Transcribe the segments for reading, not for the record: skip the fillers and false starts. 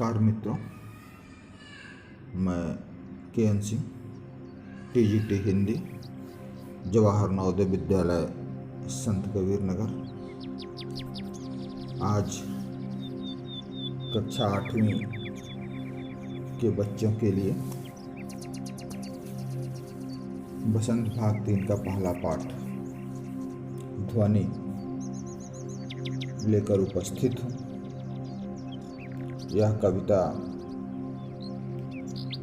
नमस्कार मित्रों, मैं के.एन. सिंह, टीजीटी हिंदी, जवाहर नवोदय विद्यालय, संत कबीर नगर। आज कक्षा 8वीं के बच्चों के लिए बसंत भाग 3 का पहला पाठ ध्वनि लेकर उपस्थित हूँ। यह कविता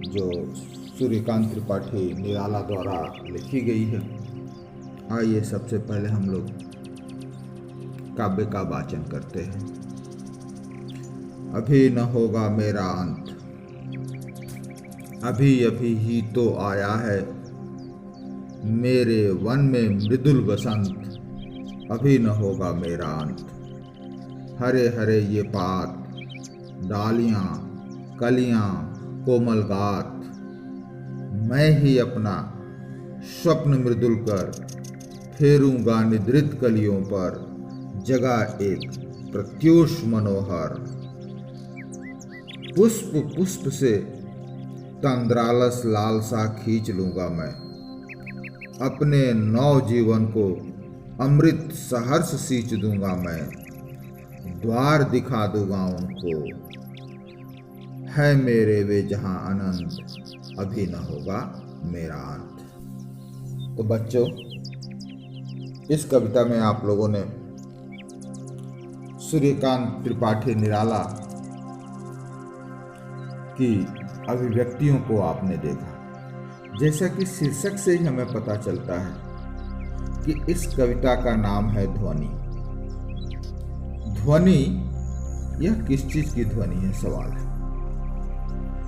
जो सूर्यकांत त्रिपाठी निराला द्वारा लिखी गई है। आइए सबसे पहले हम लोग काव्य का वाचन करते हैं। अभी न होगा मेरा अंत, अभी अभी ही तो आया है मेरे वन में मृदुल बसंत। अभी न होगा मेरा अंत, हरे हरे ये पात, डालियां कलियां कोमल गात। मैं ही अपना स्वप्न मृदुल कर फेरूंगा निद्रित कलियों पर, जगह एक प्रत्यूष मनोहर। पुष्प पुष्प से तंद्रालस लालसा खींच लूंगा मैं, अपने नव जीवन को अमृत सहर्ष सींच दूंगा मैं। द्वार दिखा दूंगा उनको, है मेरे वे जहां अनंत। अभी न होगा मेरा अंत। तो बच्चों, इस कविता में आप लोगों ने सूर्यकांत त्रिपाठी निराला की अभिव्यक्तियों को आपने देखा। जैसा कि शीर्षक से ही हमें पता चलता है कि इस कविता का नाम है ध्वनि। ध्वनि, यह किस चीज की ध्वनि है, सवाल है।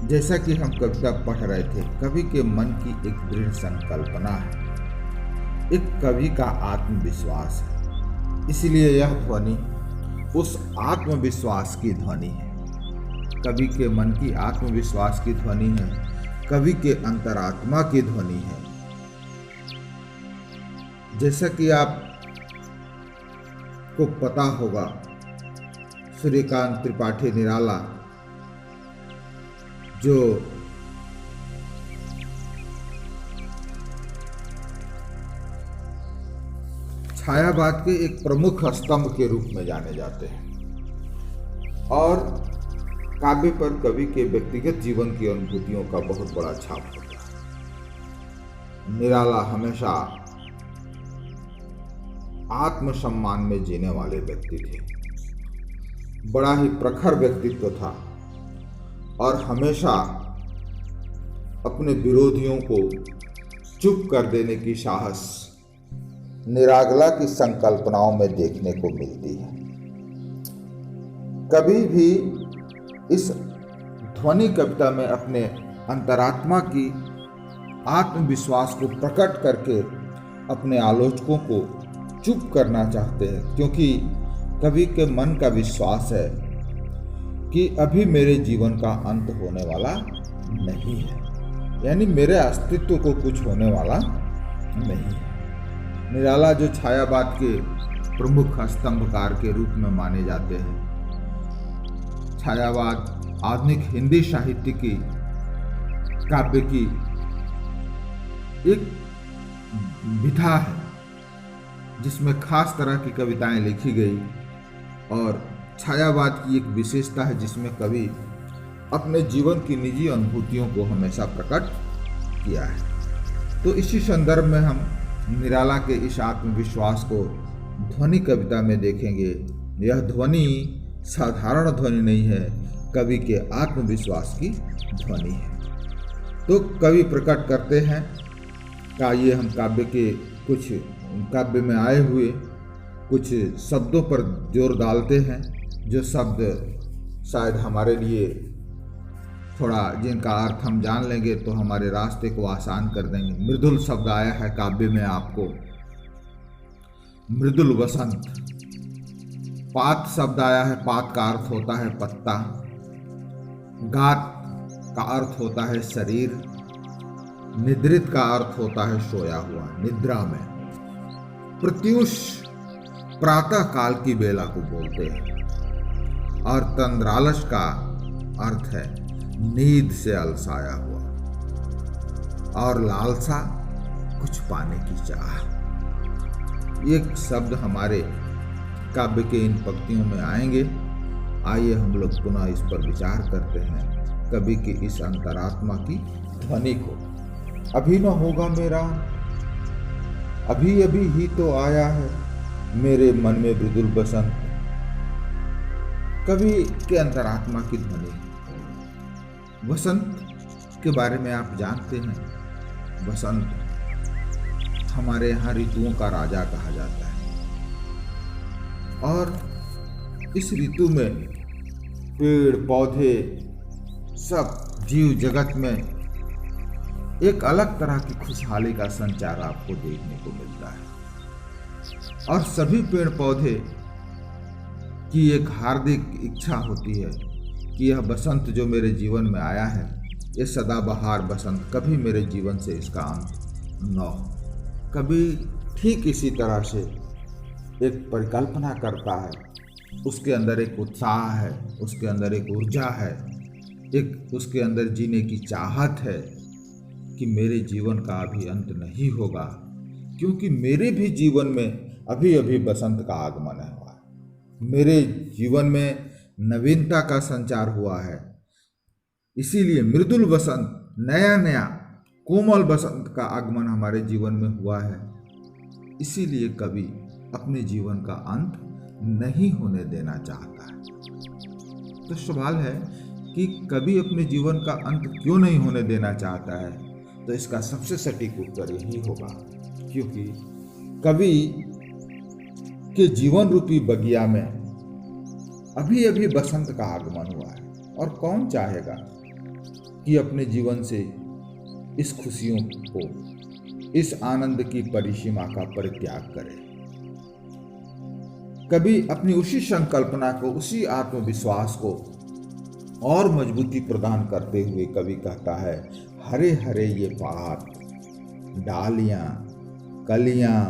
जैसा कि हम कविता पढ़ रहे थे, कवि के मन की एक दृढ़ संकल्पना है, एक कवि का आत्मविश्वास है। इसलिए यह ध्वनि उस आत्मविश्वास की ध्वनि है, कवि के मन की आत्मविश्वास की ध्वनि है, कवि के अंतरात्मा की ध्वनि है। जैसा कि आप को पता होगा, सूर्यकांत त्रिपाठी निराला जो छायावाद के एक प्रमुख स्तंभ के रूप में जाने जाते हैं और काव्य पर कवि के व्यक्तिगत जीवन की अनुभूतियों का बहुत बड़ा छाप होता है। निराला हमेशा आत्मसम्मान में जीने वाले व्यक्ति थे, बड़ा ही प्रखर व्यक्तित्व था और हमेशा अपने विरोधियों को चुप कर देने की साहस निरागला की संकल्पनाओं में देखने को मिलती है। कभी भी इस ध्वनि कविता में अपने अंतरात्मा की आत्मविश्वास को प्रकट करके अपने आलोचकों को चुप करना चाहते हैं, क्योंकि कवि के मन का विश्वास है कि अभी मेरे जीवन का अंत होने वाला नहीं है, यानी मेरे अस्तित्व को कुछ होने वाला नहीं है। निराला जो छायावाद के प्रमुख स्तंभकार के रूप में माने जाते हैं, छायावाद आधुनिक हिंदी साहित्य की काव्य की एक विधा है जिसमें खास तरह की कविताएं लिखी गई, और छायावाद की एक विशेषता है जिसमें कवि अपने जीवन की निजी अनुभूतियों को हमेशा प्रकट किया है। तो इसी संदर्भ में हम निराला के इस आत्मविश्वास को ध्वनि कविता में देखेंगे। यह ध्वनि साधारण ध्वनि नहीं है, कवि के आत्मविश्वास की ध्वनि है। तो कवि प्रकट करते हैं का ये हम काव्य में आए हुए कुछ शब्दों पर जोर डालते हैं, जो शब्द शायद हमारे लिए थोड़ा, जिनका अर्थ हम जान लेंगे तो हमारे रास्ते को आसान कर देंगे। मृदुल शब्द आया है काव्य में आपको, मृदुल बसंत। पात शब्द आया है, पात का अर्थ होता है पत्ता। गात का अर्थ होता है शरीर। निद्रित का अर्थ होता है सोया हुआ, निद्रा में। प्रत्यूष प्रातः काल की बेला को बोलते हैं, और तंद्रालस का अर्थ है नींद से अलसाया हुआ, और लालसा कुछ पाने की चाह। एक शब्द हमारे काव्य के इन पंक्तियों में आएंगे। आइए हम लोग पुनः इस पर विचार करते हैं, कवि की इस अंतरात्मा की ध्वनि को। अभी न होगा मेरा, अभी अभी ही तो आया है मेरे मन में मृदुल बसंत। कवि के अंतरात्मा की ध्वनि। वसंत के बारे में आप जानते हैं, वसंत हमारे यहाँ ऋतुओं का राजा कहा जाता है, और इस ऋतु में पेड़ पौधे सब जीव जगत में एक अलग तरह की खुशहाली का संचार आपको देखने को मिलता है। और सभी पेड़ पौधे की एक हार्दिक इच्छा होती है कि यह बसंत जो मेरे जीवन में आया है, ये सदाबहार बसंत कभी मेरे जीवन से इसका अंत न हो। कभी ठीक इसी तरह से एक परिकल्पना करता है, उसके अंदर एक उत्साह है, उसके अंदर एक ऊर्जा है, एक उसके अंदर जीने की चाहत है कि मेरे जीवन का अभी अंत नहीं होगा, क्योंकि मेरे भी जीवन में अभी अभी बसंत का आगमन हुआ है, मेरे जीवन में नवीनता का संचार हुआ है। इसीलिए मृदुल बसंत, नया नया कोमल बसंत का आगमन हमारे जीवन में हुआ है। इसीलिए कवि अपने जीवन का अंत नहीं होने देना चाहता है। तो सवाल है कि कवि अपने जीवन का अंत क्यों नहीं होने देना चाहता है? तो इसका सबसे सटीक उत्तर यही होगा, क्योंकि कवि के जीवन रूपी बगिया में अभी अभी बसंत का आगमन हुआ है, और कौन चाहेगा कि अपने जीवन से इस खुशियों को, इस आनंद की परिसीमा का परित्याग करे। कभी अपनी उसी संकल्पना को, उसी आत्मविश्वास को और मजबूती प्रदान करते हुए कवि कहता है, हरे हरे ये पात, डालियां, कलियां,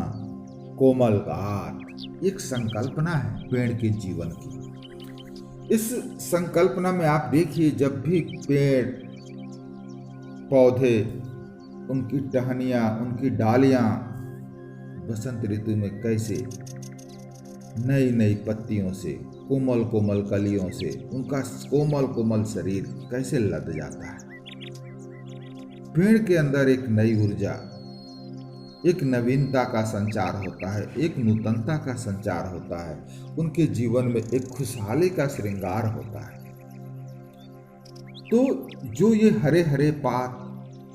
कोमल गात। एक संकल्पना है पेड़ के जीवन की। इस संकल्पना में आप देखिए, जब भी पेड़ पौधे, उनकी टहनियां, उनकी डालियां बसंत ऋतु में कैसे नई नई पत्तियों से, कोमल कोमल कलियों से उनका कोमल कोमल शरीर कैसे लद जाता है। पेड़ के अंदर एक नई ऊर्जा, एक नवीनता का संचार होता है, एक नूतनता का संचार होता है, उनके जीवन में एक खुशहाली का श्रृंगार होता है। तो जो ये हरे हरे पात,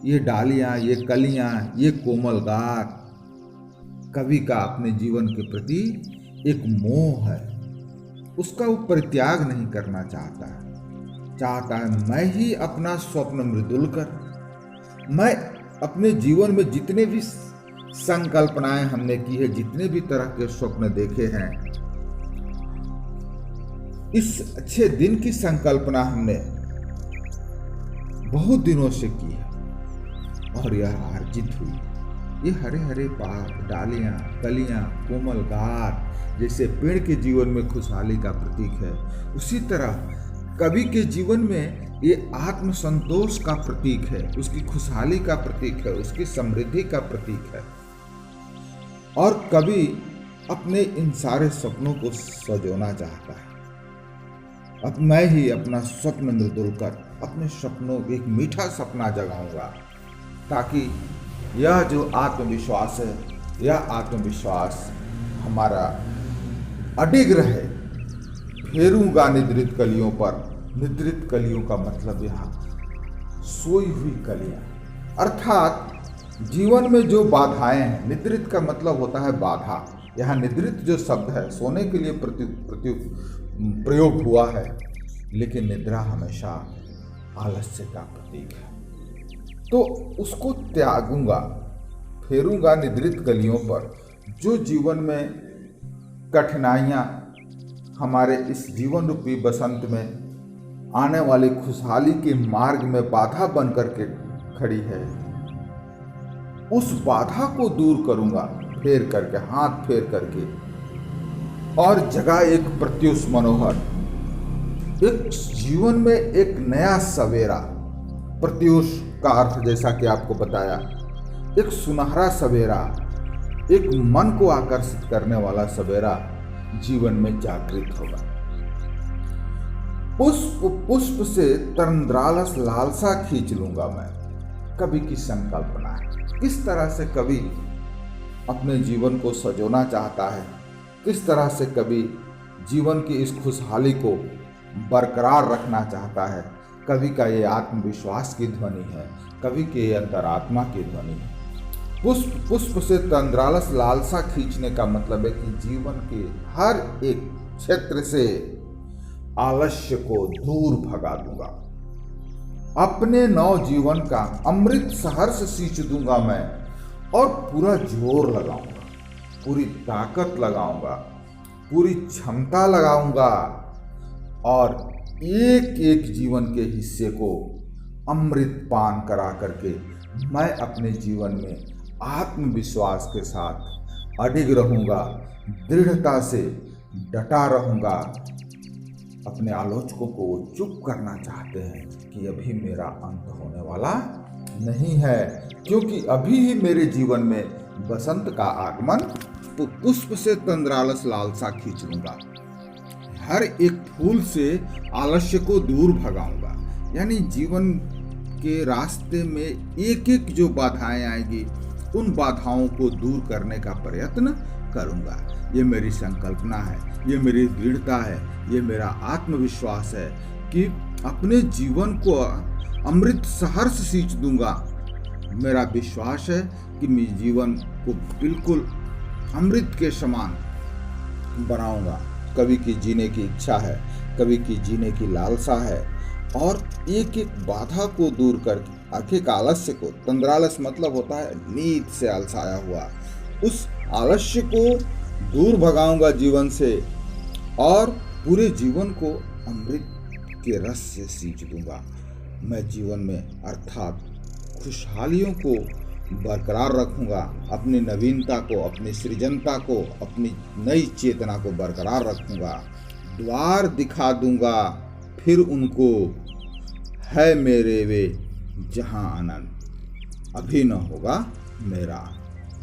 ये डालियां, ये कलियां, ये कोमल गात, कवि का अपने जीवन के प्रति एक मोह है, उसका वो परित्याग नहीं करना चाहता है। चाहता है मैं ही अपना स्वप्न मृदुल कर, मैं अपने जीवन में जितने भी संकल्पनाएं हमने की है, जितने भी तरह के स्वप्न देखे हैं, इस अच्छे दिन की संकल्पना हमने बहुत दिनों से की है, और यह अर्जित हुई। ये हरे हरे पात, डालियां, कलियां, कोमल गात जैसे पेड़ के जीवन में खुशहाली का प्रतीक है, उसी तरह कवि के जीवन में ये आत्मसंतोष का प्रतीक है, उसकी खुशहाली का प्रतीक है, उसकी समृद्धि का प्रतीक है। और कवि अपने इन सारे सपनों को सजोना चाहता है। अब मैं ही अपना स्वप्न मृदुल कर अपने सपनों एक मीठा सपना जगाऊंगा, ताकि यह जो आत्मविश्वास है, यह आत्मविश्वास हमारा अडिग रहे। फेरूंगा निद्रित कलियों पर। निद्रित कलियों का मतलब यहाँ सोई हुई कलियां, अर्थात जीवन में जो बाधाएं हैं। निद्रित का मतलब होता है बाधा। यहाँ निद्रित जो शब्द है सोने के लिए प्रयोग हुआ है, लेकिन निद्रा हमेशा आलस्य का प्रतीक है। तो उसको त्यागूंगा, फेरूंगा निद्रित कलियों पर। जो जीवन में कठिनाइयाँ हमारे इस जीवन रूपी बसंत में आने वाली खुशहाली के मार्ग में बाधा बन करके खड़ी है, उस बाधा को दूर करूंगा, फेर करके, हाथ फेर करके, और जगह एक प्रत्युष मनोहर एक जीवन में एक नया सवेरा, प्रत्यूष का अर्थ जैसा कि आपको बताया, एक सुनहरा सवेरा, एक मन को आकर्षित करने वाला सवेरा जीवन में जागृत होगा। पुष्प पुष्प से तंद्रालस लालसा खींच लूंगा मैं, कवि की संकल्पना है। किस तरह से कवि अपने जीवन को सजोना चाहता है, किस तरह से कवि जीवन की इस खुशहाली को बरकरार रखना चाहता है। कवि का ये आत्मविश्वास की ध्वनि है, कवि के अंतरात्मा की ध्वनि है। पुष्प पुष्प से तंद्रालस लालसा खींचने का मतलब है कि जीवन के हर एक क्षेत्र से आलस्य को दूर भगा दूंगा। अपने नव जीवन का अमृत सहर्ष सींच दूंगा मैं और पूरा जोर लगाऊंगा, पूरी ताकत लगाऊंगा, पूरी क्षमता लगाऊंगा और एक एक जीवन के हिस्से को अमृत पान करा करके मैं अपने जीवन में आत्मविश्वास के साथ अडिग रहूंगा, दृढ़ता से डटा रहूंगा। अपने आलोचकों को वो चुप करना चाहते हैं कि अभी मेरा अंत होने वाला नहीं है, क्योंकि अभी ही मेरे जीवन में बसंत का आगमन। तो पुष्प से तंद्रालस लालसा खींच लूंगा, हर एक फूल से आलस्य को दूर भगाऊंगा। यानी जीवन के रास्ते में एक एक जो बाधाएं आएगी उन बाधाओं को दूर करने का प्रयत्न करूंगा। ये मेरी संकल्पना है, ये मेरी दृढ़ता है, ये मेरा आत्मविश्वास है कि अपने जीवन को अमृत सहर्ष सींच दूंगा। मेरा विश्वास है कि मैं जीवन को बिल्कुल अमृत के समान बनाऊंगा। कवि की जीने की इच्छा है, कवि की जीने की लालसा है और एक एक बाधा को दूर करके आखिर आलस्य को, तंद्रालस मतलब होता है नींद से अलसाया हुआ, उस आलस्य को दूर भगाऊंगा जीवन से और पूरे जीवन को अमृत के रस से सींच दूंगा। मैं जीवन में अर्थात खुशहालियों को बरकरार रखूंगा, अपनी नवीनता को, अपनी सृजनता को, अपनी नई चेतना को बरकरार रखूंगा। द्वार दिखा दूंगा फिर उनको, है मेरे वे जहां आनंद अभी न होगा मेरा।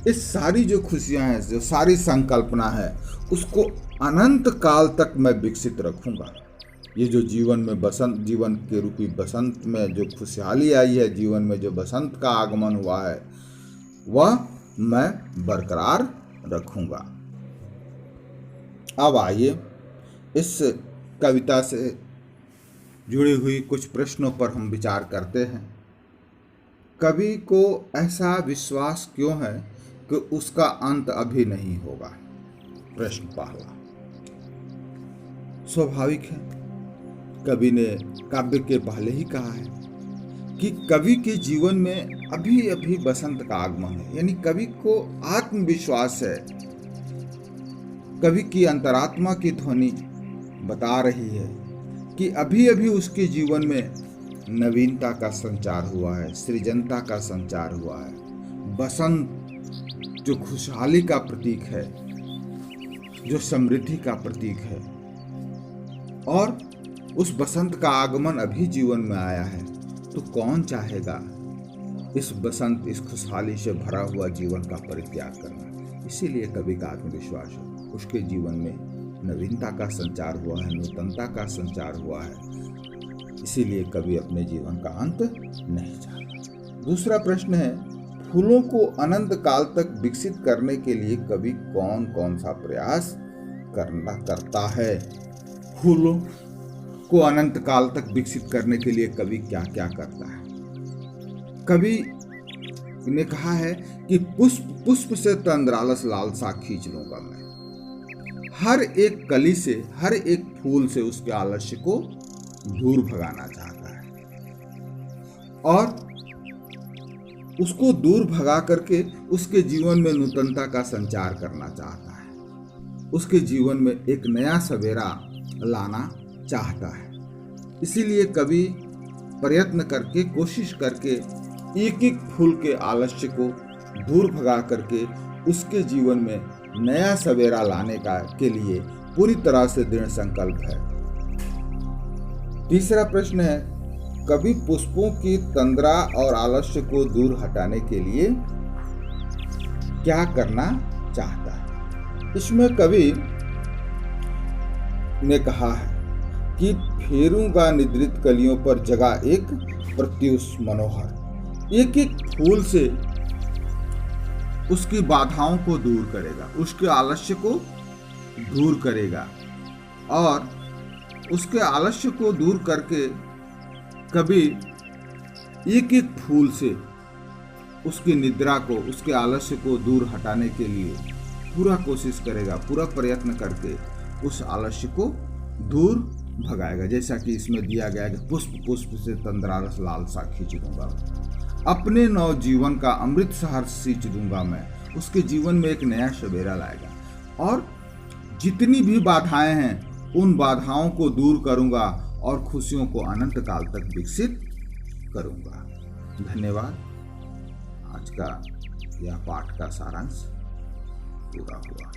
इस सारी जो खुशियां हैं, जो सारी संकल्पना है, उसको अनंत काल तक मैं विकसित रखूंगा। ये जो जीवन में बसंत, जीवन के रूपी बसंत में जो खुशहाली आई है, जीवन में जो बसंत का आगमन हुआ है, वह मैं बरकरार रखूंगा। अब आइए इस कविता से जुड़ी हुई कुछ प्रश्नों पर हम विचार करते हैं। कवि को ऐसा विश्वास क्यों है कि उसका अंत अभी नहीं होगा? प्रश्न पहला। स्वाभाविक है, कवि ने काव्य के पहले ही कहा है कि कवि के जीवन में अभी अभी बसंत का आगमन है। यानी कवि को आत्मविश्वास है, कवि की अंतरात्मा की ध्वनि बता रही है कि अभी अभी उसके जीवन में नवीनता का संचार हुआ है, सृजनता का संचार हुआ है। बसंत जो खुशहाली का प्रतीक है, जो समृद्धि का प्रतीक है, और उस बसंत का आगमन अभी जीवन में आया है। तो कौन चाहेगा इस बसंत, इस खुशहाली से भरा हुआ जीवन का परित्याग करना? इसीलिए कवि का आत्मविश्वास है, उसके जीवन में नवीनता का संचार हुआ है, नूतनता का संचार हुआ है। इसीलिए कवि अपने जीवन का अंत नहीं चाहता। दूसरा प्रश्न है, फूलों को अनंत काल तक विकसित करने के लिए कवि कौन कौन सा प्रयास करता है? फूलों को अनंत काल तक विकसित करने के लिए कवि क्या क्या करता है? कवि ने कहा है कि पुष्प पुष्प से तंद्रालस लालसा खींच लूंगा मैं। हर एक कली से, हर एक फूल से उसके आलस्य को दूर भगाना चाहता है और उसको दूर भगा करके उसके जीवन में नूतनता का संचार करना चाहता है। उसके जीवन में एक नया सवेरा लाना चाहता है। इसीलिए कवि प्रयत्न करके, कोशिश करके एक एक फूल के आलस्य को दूर भगा करके उसके जीवन में नया सवेरा लाने के लिए पूरी तरह से दृढ़ संकल्प है। तीसरा प्रश्न है, कवि पुष्पों की तंद्रा और आलस्य को दूर हटाने के लिए क्या करना चाहता है। इसमें कवि ने कहा है कि फेरूंगा निद्रित कलियों पर जगा एक प्रत्युष मनोहर। एक एक फूल से उसकी बाधाओं को दूर करेगा, उसके आलस्य को दूर करेगा, और उसके आलस्य को दूर करके कभी एक एक फूल से उसकी निद्रा को, उसके आलस्य को दूर हटाने के लिए पूरा कोशिश करेगा, पूरा प्रयत्न करके उस आलस्य को दूर भगाएगा। जैसा कि इसमें दिया गया है कि पुष्प पुष्प से तंद्रारस लालसा खींच दूंगा, अपने नवजीवन का अमृत सहार सींच दूंगा मैं। उसके जीवन में एक नया सवेरा लाएगा और जितनी भी बाधाएं हैं उन बाधाओं को दूर करूंगा और खुशियों को अनंत काल तक विकसित करूंगा। धन्यवाद। आज का यह पाठ का सारांश पूरा हुआ।